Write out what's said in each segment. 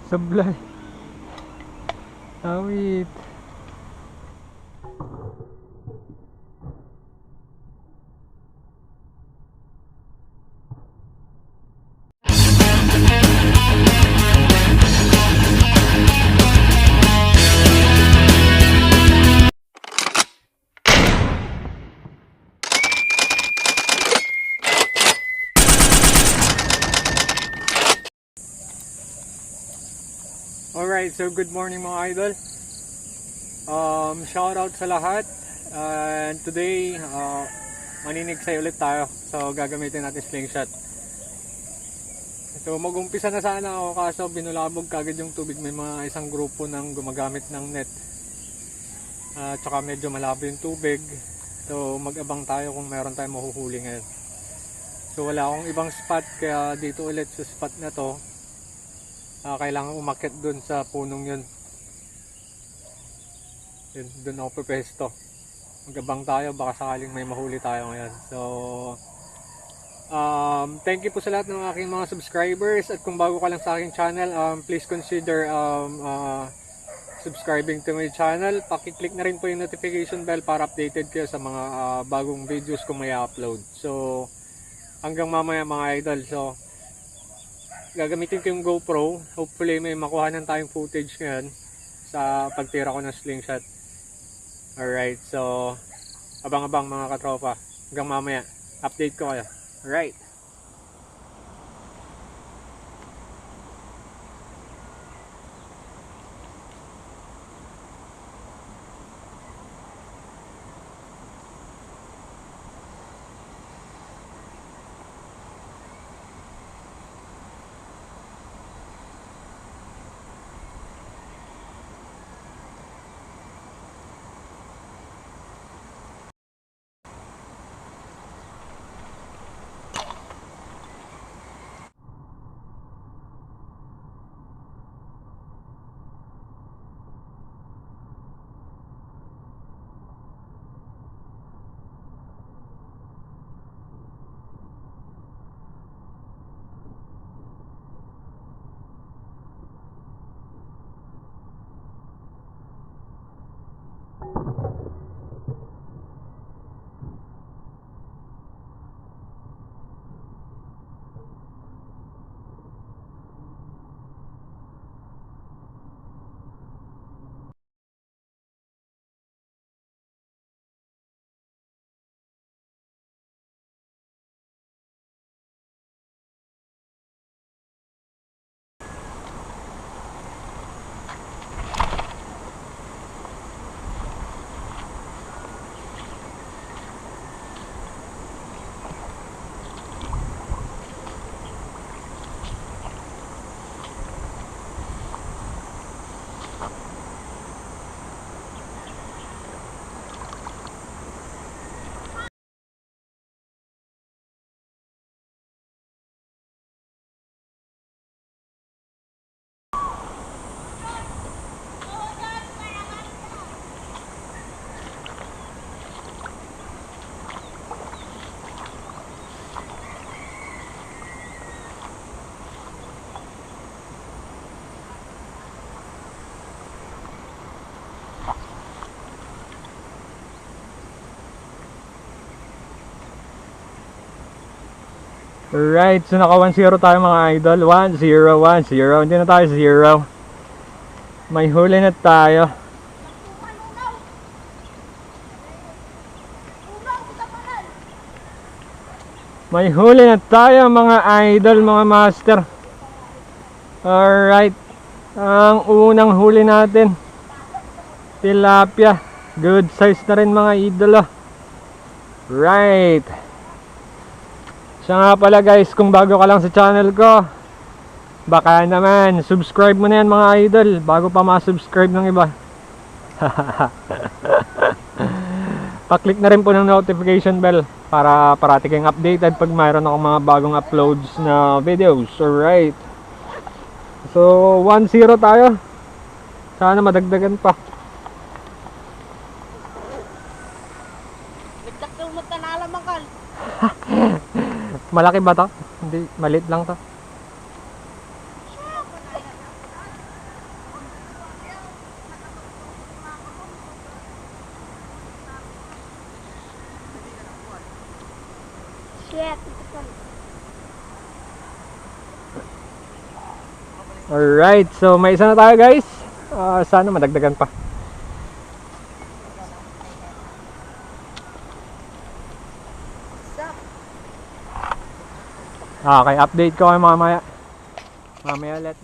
Sablay. Awit. Alright, so good morning mga idol. Shout out sa lahat. And today, maninigsay ulit tayo. So gagamitin natin slingshot. So mag-umpisa na sana ako kaso binulabog kagad yung tubig. May mga isang grupo ng gumagamit ng net. Tsaka medyo malabo yung tubig. So mag-abang tayo kung meron tayong mahuhuli ngayon. So wala akong ibang spot kaya dito ulit sa spot na to. Kailangan umakyat dun sa punong yun. Dun ako pepesto. Magabang tayo, baka sakaling may mahuli tayo ngayon. So thank you po sa lahat ng aking mga subscribers. At kung bago ka lang sa aking channel, please consider subscribing to my channel. Pakiclick na rin po yung notification bell para updated kayo sa mga bagong videos kung may upload. So hanggang mamaya mga idol. So gagamitin ko yung GoPro. Hopefully may makuhanan tayong footage ngayon sa pagtira ko ng slingshot. Alright, so abang-abang mga katropa. Hanggang mamaya, update ko kayo. Alright. Alright, so naka 1-0 tayo mga idol. 1-0, 1-0. Hindi na tayo 0. May huli na tayo. May huli na tayo mga idol, mga master. Alright. Ang unang huli natin, tilapia. Good size na rin mga idol. Right. Siya nga pala guys, kung bago ka lang sa channel ko, baka naman subscribe mo na yan mga idol bago pa ma-subscribe ng iba. Pa-click na rin po ng notification bell para parati kayong updated pag mayroon akong mga bagong uploads na videos. Alright. So 1-0 tayo. Sana madagdagan pa. Nagdak daw mo tanala makal. Malaki ba to? Hindi, maliit lang to. Shit. Alright, so may isa na tayo guys. Sana madagdagan pa. Okay, update ko kayo mamaya. Mamaya ulit.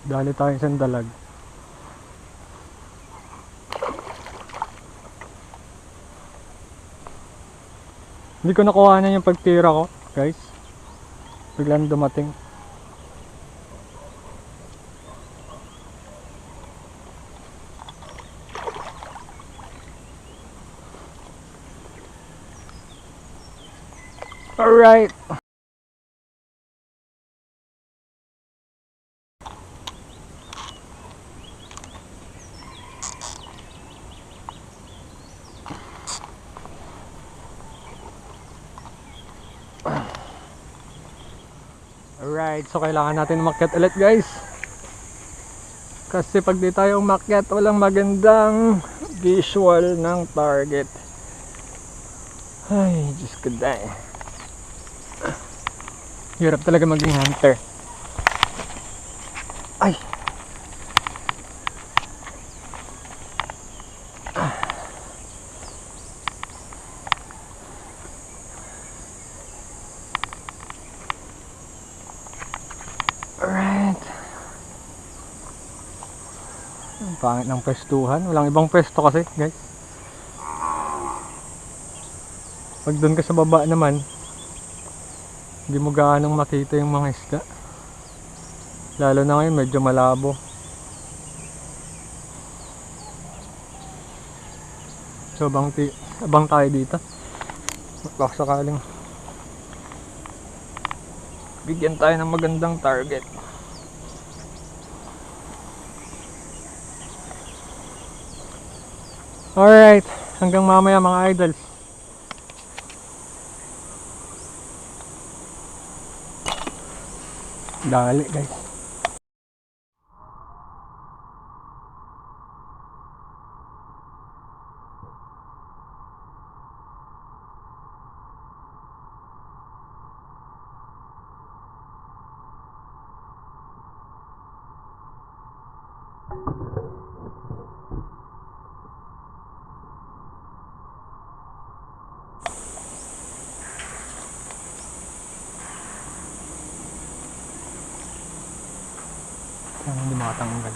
Dali tayo sa dalag. Hindi ko nakuha na yung pagtira ko, guys. Biglang dumating. Alright. Alright, so kailangan natin umakyat ulit guys. Kasi pag di tayo umakyat, walang magandang visual ng target. Ay, Diyos ko dahil. Hirap talaga maging hunter. Ay! Alright. Ang pangit ng pwestuhan. Walang ibang pwesto kasi guys. Pag doon ka sa baba naman, hindi mo gaanong makita yung mga isda. Lalo na ngayon medyo malabo. So abang tayo dito. Baka sakaling bigyan tayo ng magandang target. Alright, hanggang mamaya mga idols. Dali guys. Sana hindi makatanggal.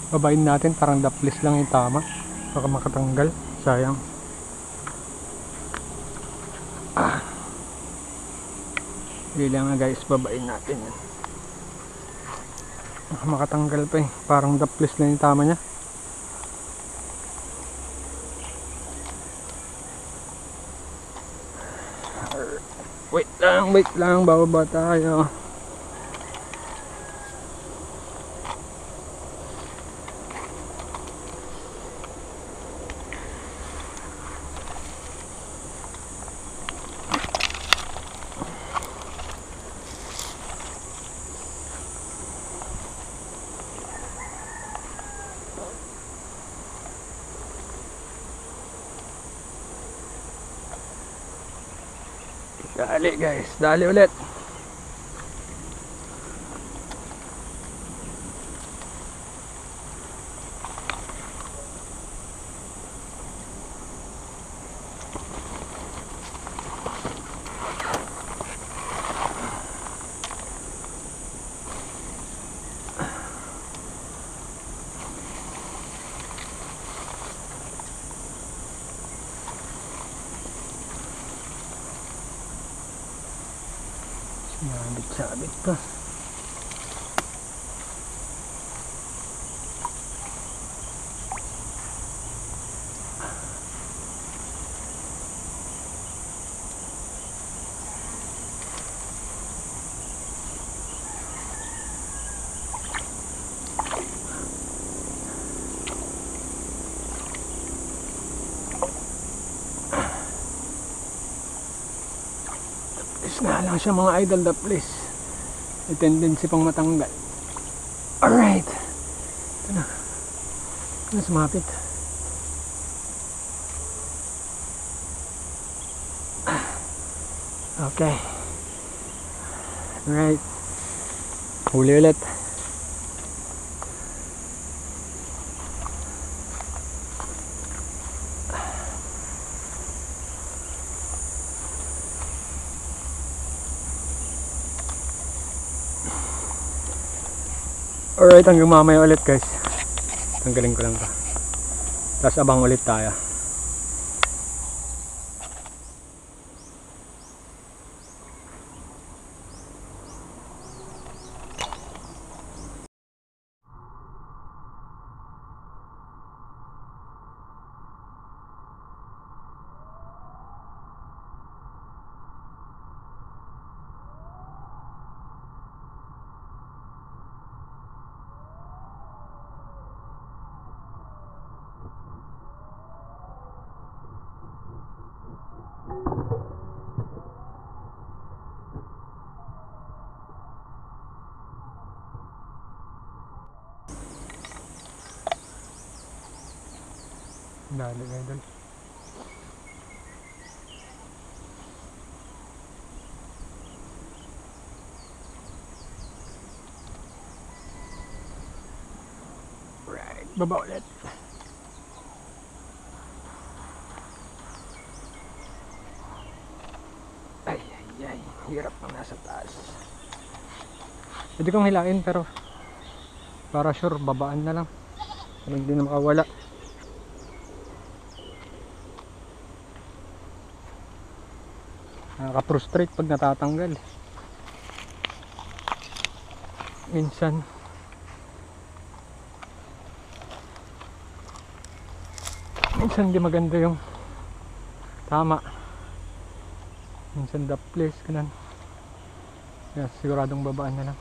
Babain natin, parang daplis lang yung tama. Baka makatanggal. Sayang. Hindi lang nga guys, babain natin yan. Makatanggal pa eh. Parang daplis lang yung tama niya. Wait lang, bababa tayo. Dali guys, dali ulit. Sabit pa. nga lang siya mga idol, the place. May tendency pang matanggal. Alright. Ito na. Ito na sumapit. Okay. Alright. Huli ulit. Alright, hanggang mamaya ulit guys. Tanggalin ko lang to. Tapos abang ulit tayo. Dali idol. Right, baba ulit. Ay, hirap ng nasa taas. Pwede kong hilain pero para sure babaan na lang. Hindi na makawala. Nakaka-frustrate pag natatanggal. Minsan di maganda yung tama. Minsan the place kanan. Kaya siguradong babaan na lang.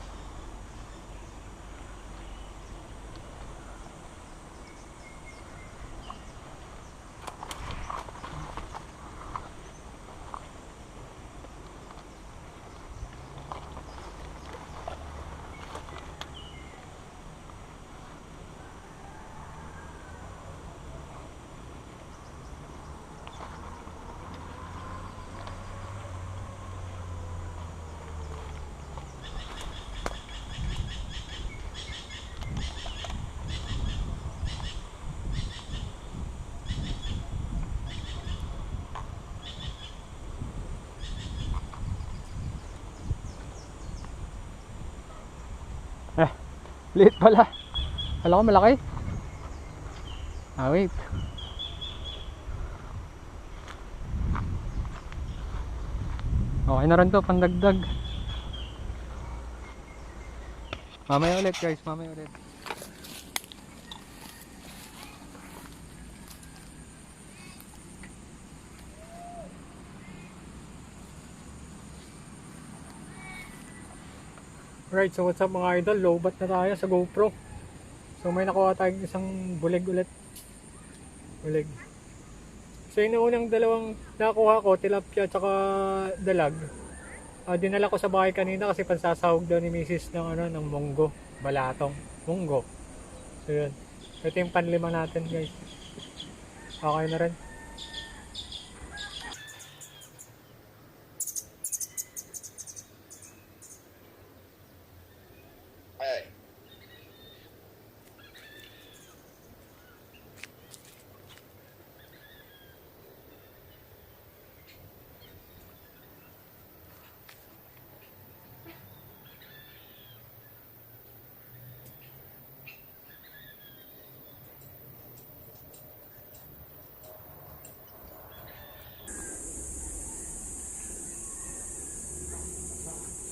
Liit pala. Alam ko malaki. Wait. Okay na rin to, pandagdag. Mamaya ulit guys, mamaya ulit. Right, so what's up mga idol, lowbat na tayo sa GoPro. So may nakuha tayong isang bulig ulit. Bulig. So yung unang dalawang nakuha ko, tilapia at saka dalag. Dinala ko sa bahay kanina kasi pansasahog daw ni Mrs. ng munggo, balatong, munggo. So yun. Ito yung panlima natin guys. Okay na rin.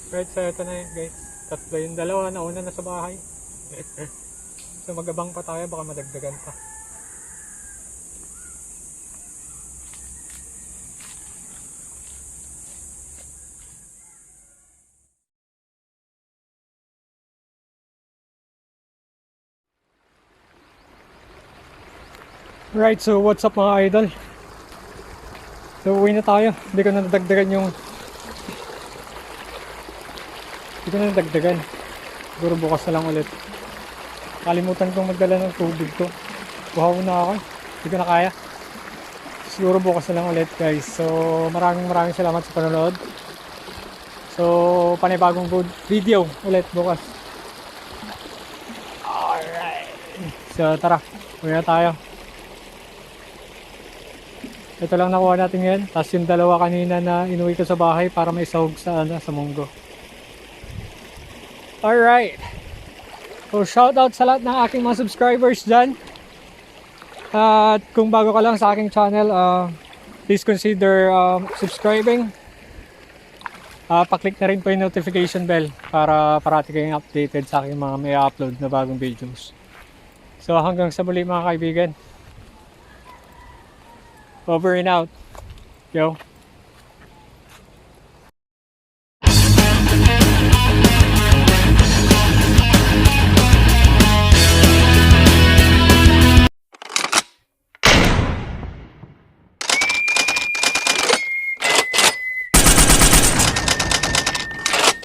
Right, so ito na yun guys. Tatlo yung dalawa, nauna na sa bahay. So magabang pa tayo, baka madagdagan pa. Right, so what's up mga idol? So uwi na tayo, hindi ko na nadagdagan yung Hindi ko na nadagdagan. Siguro bukas na lang ulit. Kalimutan kong magdala ng tubig ko. Buhaw na ako. Hindi ko na kaya. Siguro bukas na lang ulit guys. So maraming salamat sa panonood. So panibagong video ulit bukas. Alright. So tara. Uwi na tayo. Ito lang nakuha natin ngayon. Tapos yung dalawa kanina na inuwi ko sa bahay para may sahog sa, sa munggo. Alright. So shoutout sa lahat ng aking mga subscribers dyan. At kung bago ka lang sa aking channel, please consider subscribing. Paklik na rin po yung notification bell para parati kayong updated sa aking mga may upload na bagong videos. So hanggang sa muli mga kaibigan. Over and out. Yo.